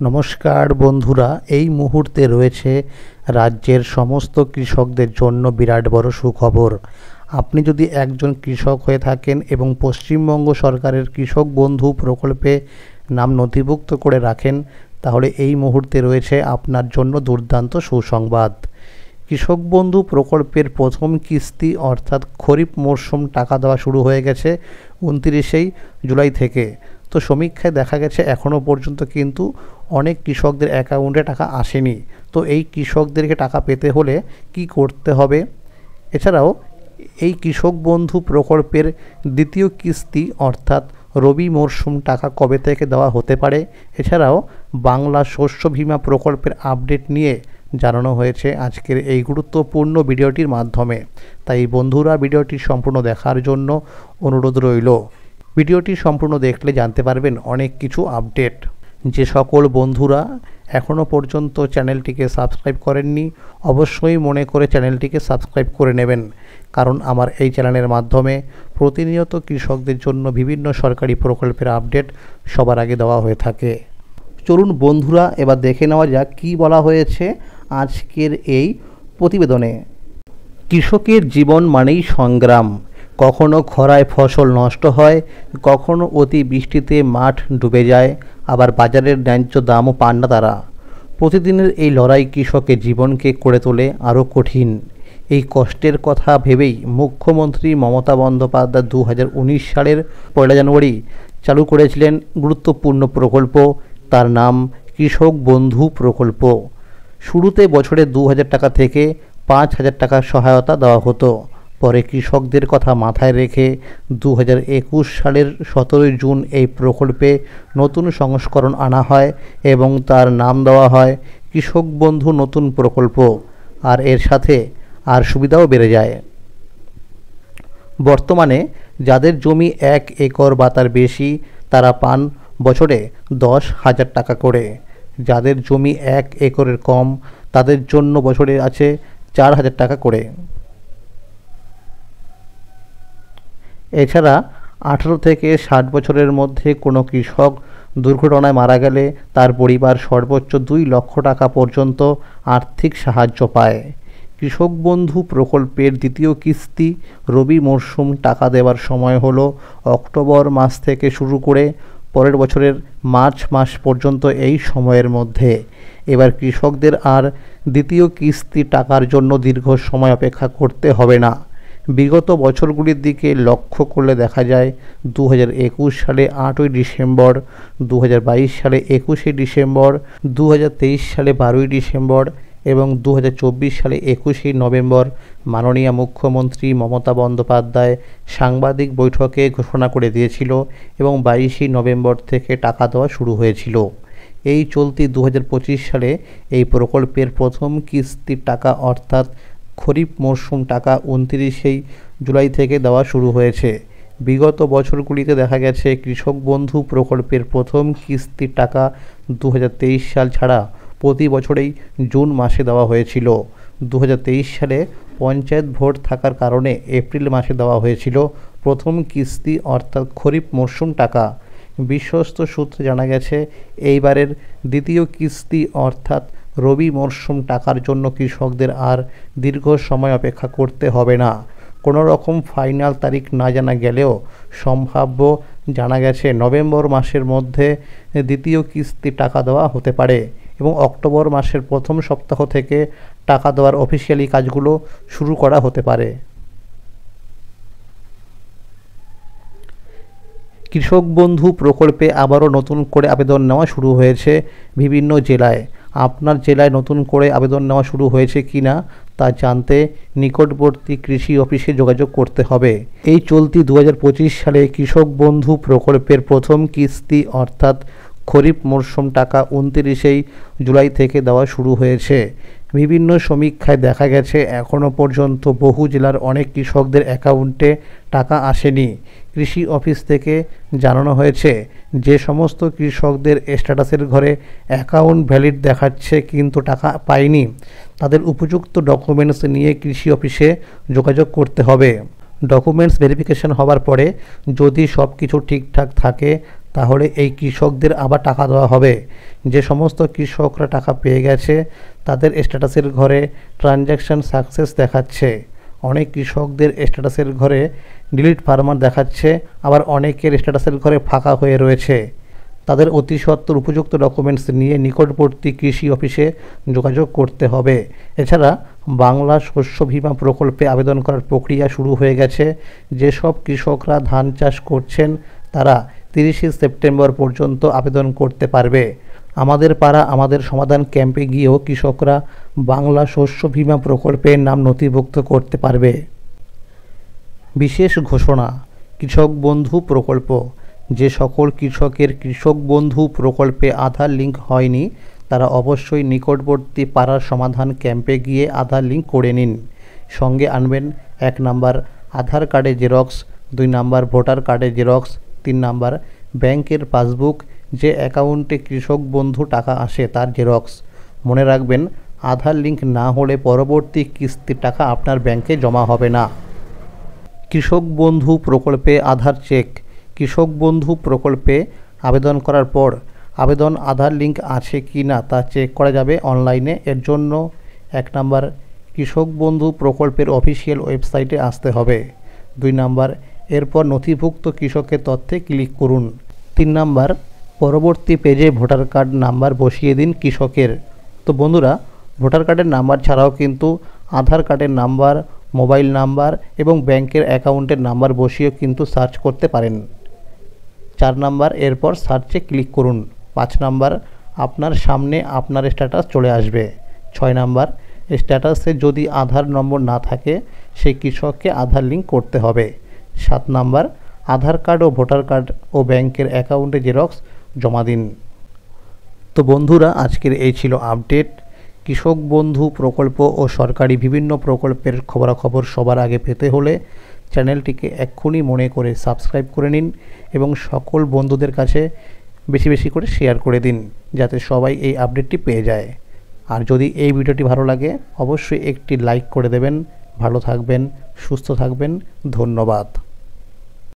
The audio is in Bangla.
নমস্কার বন্ধুরা, এই মুহূর্তে রয়েছে রাজ্যের সমস্ত কৃষকদের জন্য বিরাট বড় সুখবর। আপনি যদি একজন কৃষক হয়ে থাকেন এবং পশ্চিমবঙ্গ সরকারের কৃষক বন্ধু প্রকল্পে নাম নথিভুক্ত করে রাখেন, তাহলে এই মুহূর্তে রয়েছে আপনার জন্য দুর্দান্ত সুসংবাদ। কৃষক বন্ধু প্রকল্পের প্রথম কিস্তি অর্থাৎ খরিফ মরশুম টাকা দেওয়া শুরু হয়ে গেছে 29 জুলাই থেকে। তো সমীক্ষায় দেখা গেছে এখনও পর্যন্ত কিন্তু অনেক কৃষকদের অ্যাকাউন্টে টাকা আসেনি। তো এই কৃষকদেরকে টাকা পেতে হলে কি করতে হবে? এছাড়াও এই কৃষক বন্ধু প্রকল্পের দ্বিতীয় কিস্তি অর্থাৎ রবি মরশুম টাকা কবে থেকে দেওয়া হতে পারে, এছাড়াও বাংলা শস্য বীমা প্রকল্পের আপডেট নিয়ে জানানো হয়েছে আজকের এই গুরুত্বপূর্ণ ভিডিওটির মাধ্যমে। তাই বন্ধুরা, ভিডিওটি সম্পূর্ণ দেখার জন্য অনুরোধ রইল। ভিডিওটি সম্পূর্ণ দেখলে জানতে পারবেন অনেক কিছু আপডেট। যে সকল বন্ধুরা এখনও পর্যন্ত চ্যানেলটিকে সাবস্ক্রাইব করেননি, অবশ্যই মনে করে চ্যানেলটিকে সাবস্ক্রাইব করে নেবেন, কারণ আমার এই চ্যানেলের মাধ্যমে প্রতিনিয়ত কৃষকদের জন্য বিভিন্ন সরকারি প্রকল্পের আপডেট সবার আগে দেওয়া হয়ে থাকে। চলুন বন্ধুরা, এবার দেখে নেওয়া যাক কী বলা হয়েছে আজকের এই প্রতিবেদনে। কৃষকের জীবন মানেই সংগ্রাম। কখনো খরায় ফসল নষ্ট হয়, কখনো অতি বৃষ্টিতে মাঠ ডুবে যায়, আবার বাজারের ন্যায্য দামও পান না তারা। প্রতিদিনের এই লড়াই কৃষকের জীবনকে করে তোলে আরও কঠিন। এই কষ্টের কথা ভেবেই মুখ্যমন্ত্রী মমতা বন্দ্যোপাধ্যায় 2019 সালের 1 জানুয়ারি চালু করেছিলেন গুরুত্বপূর্ণ প্রকল্প, তার নাম কৃষক বন্ধু প্রকল্প। শুরুতে বছরে 2000 টাকা থেকে 5000 টাকার সহায়তা দেওয়া হতো। পরে কৃষকদের কথা মাথায় রেখে 2021 সালের 17 জুন এই প্রকল্পে নতুন সংস্করণ আনা হয় এবং তার নাম দেওয়া হয় কৃষক বন্ধু নতুন প্রকল্প। আর এর সাথে আর সুবিধাও বেড়ে যায়। বর্তমানে যাদের জমি 1 একর বা তার বেশি, তারা পান বছরে 10,000 টাকা করে। যাদের জমি 1 একরের কম, তাদের জন্য বছরে আছে 4,000 টাকা করে। এছাড়া 18 থেকে 60 বছরের মধ্যে কোনো কৃষক দুর্ঘটনায় মারা গেলে তার পরিবার সর্বোচ্চ 2 লক্ষ টাকা পর্যন্ত আর্থিক সাহায্য পায়। কৃষক বন্ধু প্রকল্পের দ্বিতীয় কিস্তি রবি মরশুম টাকা দেওয়ার সময় হলো অক্টোবর মাস থেকে শুরু করে পরের বছরের মার্চ মাস পর্যন্ত। এই সময়ের মধ্যে এবার কৃষকদের আর দ্বিতীয় কিস্তি টাকার জন্য দীর্ঘ সময় অপেক্ষা করতে হবে না। বিগত বছরগুলির দিকে লক্ষ্য করলে দেখা যায় 2021 সালে 8ই ডিসেম্বর, 2022 সালে 21শে ডিসেম্বর, 2023 সালে 12ই ডিসেম্বর এবং 2024 সালে 21শে নভেম্বর মাননীয় মুখ্যমন্ত্রী মমতা বন্দ্যোপাধ্যায় সাংবাদিক বৈঠকে ঘোষণা করে দিয়েছিল এবং 22শে নভেম্বর থেকে টাকা দেওয়া শুরু হয়েছিল। এই চলতি 2025 সালে এই প্রকল্পের প্রথম কিস্তির টাকা অর্থাৎ খরিফ মরশুম টাকা 29 জুলাই থেকে দেওয়া শুরু হয়েছে। বিগত বছরগুলিতে দেখা গেছে কৃষক বন্ধু প্রকল্পের প্রথম কিস্তির টাকা 2023 সাল ছাড়া প্রতি বছরেই জুন মাসে দেওয়া হয়েছিল। 2023 সালে পঞ্চায়েত ভোট থাকার কারণে এপ্রিল মাসে দেওয়া হয়েছিল প্রথম কিস্তি অর্থাৎ খরিফ মরশুম টাকা। বিশ্বস্ত সূত্রে জানা গেছে এইবারের দ্বিতীয় কিস্তি অর্থাৎ রবি মরশুম টাকার জন্য কৃষকদের আর দীর্ঘ সময় অপেক্ষা করতে হবে না। কোনো রকম ফাইনাল তারিখ না জানা গেলেও সম্ভাব্য জানা গেছে নভেম্বর মাসের মধ্যে দ্বিতীয় কিস্তি টাকা দেওয়া হতে পারে এবং অক্টোবর মাসের প্রথম সপ্তাহ থেকে টাকা দেওয়ার অফিসিয়ালি কাজগুলো শুরু করা হতে পারে। কৃষক বন্ধু প্রকল্পে আবারও নতুন করে আবেদন নেওয়া শুরু হয়েছে বিভিন্ন জেলায়। আপনার জেলায় নতুন করে আবেদন নেওয়া শুরু হয়েছে কি না তা জানতে নিকটবর্তী কৃষি অফিসে যোগাযোগ করতে হবে। এই চলতি 2025 সালে কৃষক বন্ধু প্রকল্পের প্রথম কিস্তি অর্থাৎ খরিফ মরশুম টাকা 29 জুলাই থেকে দেওয়া শুরু হয়েছে। বিভিন্ন সমীক্ষায় দেখা গেছে এখনও পর্যন্ত বহু জেলার অনেক কৃষকদের অ্যাকাউন্টে টাকা আসেনি। কৃষি অফিস থেকে জানানো হয়েছে যে সমস্ত কৃষকদের স্ট্যাটাসের ঘরে অ্যাকাউন্ট ভ্যালিড দেখাচ্ছে কিন্তু টাকা পায়নি, তাদের উপযুক্ত ডকুমেন্টস নিয়ে কৃষি অফিসে যোগাযোগ করতে হবে। ডকুমেন্টস ভেরিফিকেশন হওয়ার পরে যদি সব কিছু ঠিকঠাক থাকে তাহলে এই কৃষকদের আবার টাকা দেওয়া হবে। যে সমস্ত কৃষকরা টাকা পেয়ে গেছে তাদের স্ট্যাটাসের ঘরে ট্রানজ্যাকশান সাকসেস দেখাচ্ছে, অনেক কৃষকদের স্ট্যাটাসের ঘরে ডিলিট ফার্মার দেখাচ্ছে, আবার অনেকের স্ট্যাটাসের ঘরে ফাঁকা হয়ে রয়েছে। তাদের অতি সত্বর উপযুক্ত ডকুমেন্টস নিয়ে নিকটবর্তী কৃষি অফিসে যোগাযোগ করতে হবে। এছাড়া বাংলা শস্য বীমা প্রকল্পে আবেদন করার প্রক্রিয়া শুরু হয়ে গেছে। যেসব কৃষকরা ধান চাষ করছেন তারা 30শে সেপ্টেম্বর পর্যন্ত আবেদন করতে পারবে। আমাদের পাড়া আমাদের সমাধান ক্যাম্পে গিয়েও কৃষকরা বাংলা শস্য বীমা প্রকল্পের নাম নথিভুক্ত করতে পারবে। বিশেষ ঘোষণা, কৃষক বন্ধু প্রকল্প। যে সকল কৃষকের কৃষক বন্ধু প্রকল্পে আধার লিঙ্ক হয়নি তারা অবশ্যই নিকটবর্তী পাড়ার সমাধান ক্যাম্পে গিয়ে আধার লিঙ্ক করে নিন। সঙ্গে আনবেন 1 নাম্বার আধার কার্ডের জেরক্স, 2 নাম্বার ভোটার কার্ডের জেরক্স, 3 নাম্বার ব্যাংকের পাসবুক, যে অ্যাকাউন্টে কৃষক বন্ধু টাকা আসে তার জেরক্স। মনে রাখবেন, আধার লিঙ্ক না হলে পরবর্তী কিস্তির টাকা আপনার ব্যাংকে জমা হবে না। কৃষক বন্ধু প্রকল্পে আধার চেক। কৃষক বন্ধু প্রকল্পে আবেদন করার পর আবেদন আধার লিঙ্ক আছে কি না তা চেক করা যাবে অনলাইনে। এর জন্য 1 নাম্বার কৃষক বন্ধু প্রকল্পের অফিসিয়াল ওয়েবসাইটে আসতে হবে। 2 নাম্বার এরপর নথিভুক্ত কৃষকের তথ্যে ক্লিক করুন। 3 নাম্বার পরবর্তী পেজে ভোটার কার্ড নাম্বার বসিয়ে দিন কৃষকের। তো বন্ধুরা, ভোটার কার্ডের নাম্বার ছাড়াও কিন্তু আধার কার্ডের নাম্বার, মোবাইল নাম্বার এবং ব্যাংকের অ্যাকাউন্টের নাম্বার বসিয়েও কিন্তু সার্চ করতে পারেন। 4 নাম্বার এরপর সার্চে ক্লিক করুন। 5 নাম্বার আপনার সামনে আপনার স্ট্যাটাস চলে আসবে। 6 নাম্বার স্ট্যাটাসে যদি আধার নম্বর না থাকে সেই কৃষককে আধার লিঙ্ক করতে হবে। 7 নাম্বার আধার কার্ড ও ভোটার কার্ড ও ব্যাংকের অ্যাকাউন্টে জেরক্স জমা দিন। তো বন্ধুরা, আজকের এই ছিল আপডেট। কৃষক বন্ধু প্রকল্প ও সরকারি বিভিন্ন প্রকল্পের খবরাখবর সবার আগে পেতে হলে চ্যানেলটিকে এক্ষুনি মনে করে সাবস্ক্রাইব করে নিন এবং সকল বন্ধুদের কাছে বেশি বেশি করে শেয়ার করে দিন যাতে সবাই এই আপডেটটি পেয়ে যায়। আর যদি এই ভিডিওটি ভালো লাগে অবশ্যই একটি লাইক করে দেবেন। ভালো থাকবেন, সুস্থ থাকবেন, ধন্যবাদ।